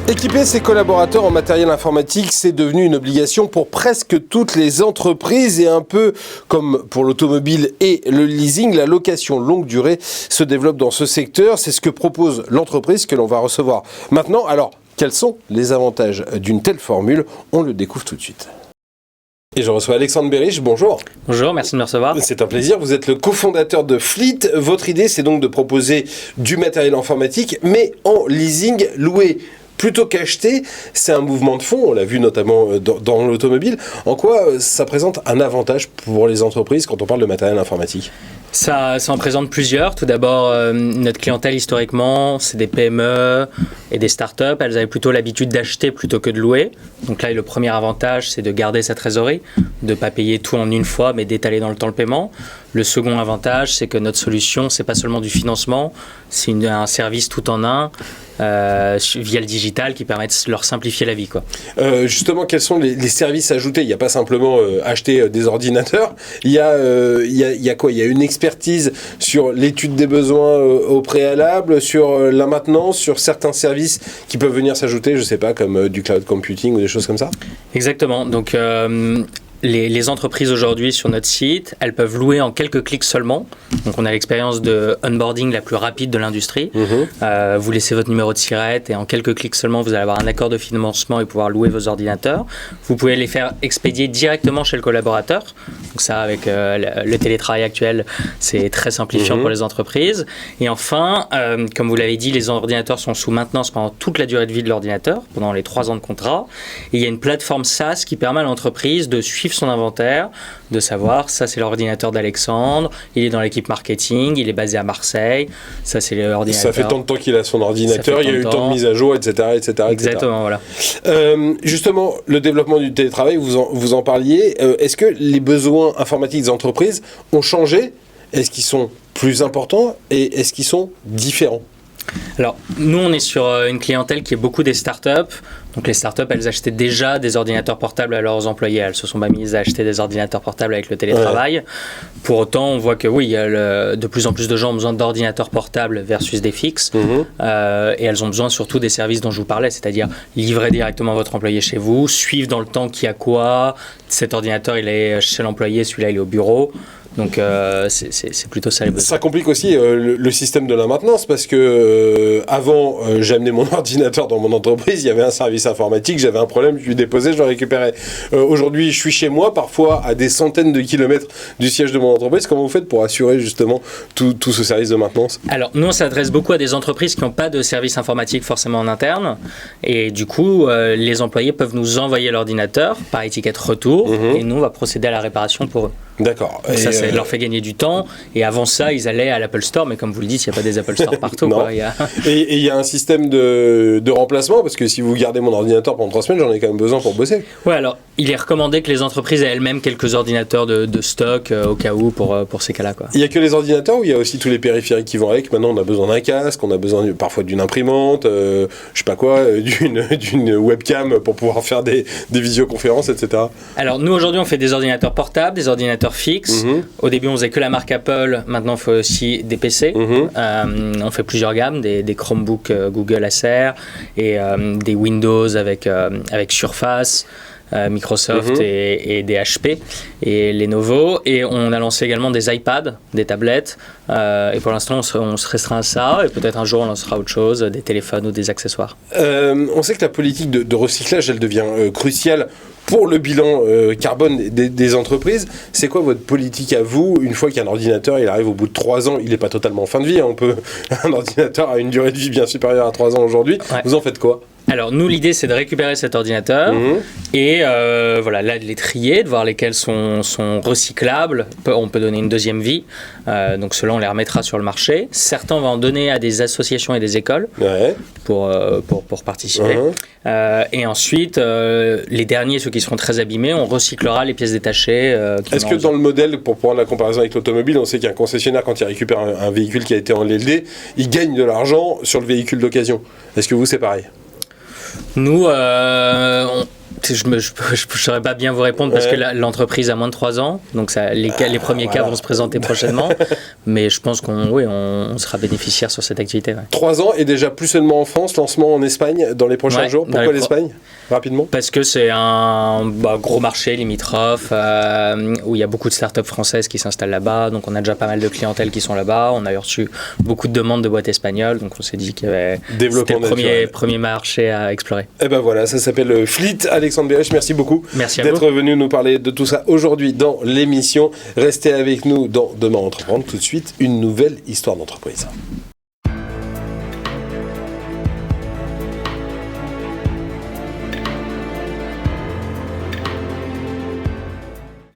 Équiper ses collaborateurs en matériel informatique, c'est devenu une obligation pour presque toutes les entreprises et un peu comme pour l'automobile et le leasing, la location longue durée se développe dans ce secteur. C'est ce que propose l'entreprise que l'on va recevoir maintenant. Alors, quels sont les avantages d'une telle formule? On le découvre tout de suite. Et je reçois Alexandre Berich, bonjour. Bonjour, merci de me recevoir. C'est un plaisir, vous êtes le cofondateur de Fleet. Votre idée, c'est donc de proposer du matériel informatique, mais en leasing loué. Plutôt qu'acheter, c'est un mouvement de fond, on l'a vu notamment dans l'automobile. En quoi ça présente un avantage pour les entreprises quand on parle de matériel informatique ? Ça en présente plusieurs. Tout d'abord, notre clientèle historiquement, c'est des PME et des startups. Elles avaient plutôt l'habitude d'acheter plutôt que de louer. Donc là, le premier avantage, c'est de garder sa trésorerie, de ne pas payer tout en une fois, mais d'étaler dans le temps le paiement. Le second avantage, c'est que notre solution, c'est pas seulement du financement, c'est un service tout en un, via le digital qui permet de leur simplifier la vie, quoi. Justement, quels sont les services ajoutés ? Il n'y a pas simplement acheter des ordinateurs, il y a quoi ? Il y a une expertise sur l'étude des besoins au préalable, sur la maintenance, sur certains services qui peuvent venir s'ajouter, je ne sais pas, comme du cloud computing ou des choses comme ça ? Exactement. Donc, les entreprises aujourd'hui sur notre site, elles peuvent louer en quelques clics seulement. Donc on a l'expérience de onboarding la plus rapide de l'industrie. Vous laissez votre numéro de SIRET et en quelques clics seulement, vous allez avoir un accord de financement et pouvoir louer vos ordinateurs. Vous pouvez les faire expédier directement chez le collaborateur. Donc ça, avec le télétravail actuel, c'est très simplifiant pour les entreprises. Et enfin, comme vous l'avez dit, les ordinateurs sont sous maintenance pendant toute la durée de vie de l'ordinateur, pendant les 3 ans de contrat. Et il y a une plateforme SaaS qui permet à l'entreprise de suivre son inventaire, de savoir, ça c'est l'ordinateur d'Alexandre, il est dans l'équipe marketing, il est basé à Marseille, ça c'est l'ordinateur. Ça fait tant de temps qu'il a son ordinateur, il y a eu tant de mise à jour, etc. Exactement, voilà. Justement, le développement du télétravail, vous en parliez, est-ce que les besoins informatiques des entreprises ont changé ? Est-ce qu'ils sont plus importants et est-ce qu'ils sont différents ? Alors, nous, on est sur une clientèle qui est beaucoup des startups. Donc, les startups, elles achetaient déjà des ordinateurs portables à leurs employés. Elles se sont pas mises à acheter des ordinateurs portables avec le télétravail. Ouais. Pour autant, on voit que oui, il y a de plus en plus de gens ont besoin d'ordinateurs portables versus des fixes. Et elles ont besoin surtout des services dont je vous parlais, c'est-à-dire livrer directement votre employé chez vous, suivre dans le temps qui a quoi. Cet ordinateur, il est chez l'employé, celui-là, il est au bureau. Donc, c'est plutôt ça les besoins. Ça complique aussi le système de la maintenance parce que avant, j'amenais mon ordinateur dans mon entreprise, il y avait un service informatique, j'avais un problème, je lui déposais, je le récupérais. Aujourd'hui, je suis chez moi, parfois à des centaines de kilomètres du siège de mon entreprise. Comment vous faites pour assurer justement tout ce service de maintenance ? Alors, nous, on s'adresse beaucoup à des entreprises qui n'ont pas de service informatique forcément en interne. Et du coup, les employés peuvent nous envoyer l'ordinateur par étiquette retour et nous, on va procéder à la réparation pour eux. D'accord. Donc ça leur fait gagner du temps. Et avant ça, ils allaient à l'Apple Store. Mais comme vous le dites, il n'y a pas des Apple Store partout. Quoi. Et il y a un système de remplacement parce que si vous gardez mon ordinateur pendant 3 semaines, j'en ai quand même besoin pour bosser. Ouais, alors il est recommandé que les entreprises aient elles-mêmes quelques ordinateurs de stock au cas où pour ces cas-là. Quoi. Il n'y a que les ordinateurs ou il y a aussi tous les périphériques qui vont avec ? Maintenant, on a besoin d'un casque, on a besoin parfois d'une imprimante, je sais pas quoi, d'une webcam pour pouvoir faire des visioconférences, etc. Alors nous, aujourd'hui, on fait des ordinateurs portables, des ordinateurs fixes. Au début, on faisait que la marque Apple. Maintenant, on fait aussi des PC. On fait plusieurs gammes, des Chromebooks Google Acer et des Windows avec Surface, Microsoft et des HP et Lenovo. Et on a lancé également des iPads, des tablettes. Et pour l'instant, on se restreint à ça. Et peut-être un jour, on lancera autre chose, des téléphones ou des accessoires. On sait que la politique de recyclage, elle devient cruciale pour le bilan carbone des entreprises. C'est quoi votre politique à vous ? Une fois qu'un ordinateur il arrive au bout de 3 ans, il n'est pas totalement en fin de vie. Un ordinateur a une durée de vie bien supérieure à 3 ans aujourd'hui. Ouais. Vous en faites quoi ? Alors nous, l'idée c'est de récupérer cet ordinateur et voilà, là de les trier, de voir lesquels sont recyclables. On peut donner une deuxième vie, donc ceux-là on les remettra sur le marché. Certains on va en donner à des associations et des écoles pour participer. Et ensuite les derniers, ceux qui seront très abîmés, on recyclera les pièces détachées. Est-ce que dans le modèle, pour prendre la comparaison avec l'automobile, on sait qu'un concessionnaire quand il récupère un véhicule qui a été en LLD, il gagne de l'argent sur le véhicule d'occasion. Est-ce que vous c'est pareil ? Nous, Je ne saurais pas bien vous répondre parce que l'entreprise a moins de 3 ans, donc les premiers cas vont se présenter prochainement, mais je pense on sera bénéficiaire sur cette activité. Ouais. 3 ans et déjà plus seulement en France, lancement en Espagne dans les prochains jours. Pourquoi l'Espagne ? Rapidement. Parce que c'est un gros marché limitrophe où il y a beaucoup de startups françaises qui s'installent là-bas, donc on a déjà pas mal de clientèle qui sont là-bas, on a reçu beaucoup de demandes de boîtes espagnoles, donc on s'est dit que c'était le premier marché à explorer. Et ben voilà, ça s'appelle Fleet. Alexandre Béresch, merci beaucoup d'être venu nous parler de tout ça aujourd'hui dans l'émission. Restez avec nous dans Demain Entreprendre. Tout de suite, une nouvelle histoire d'entreprise.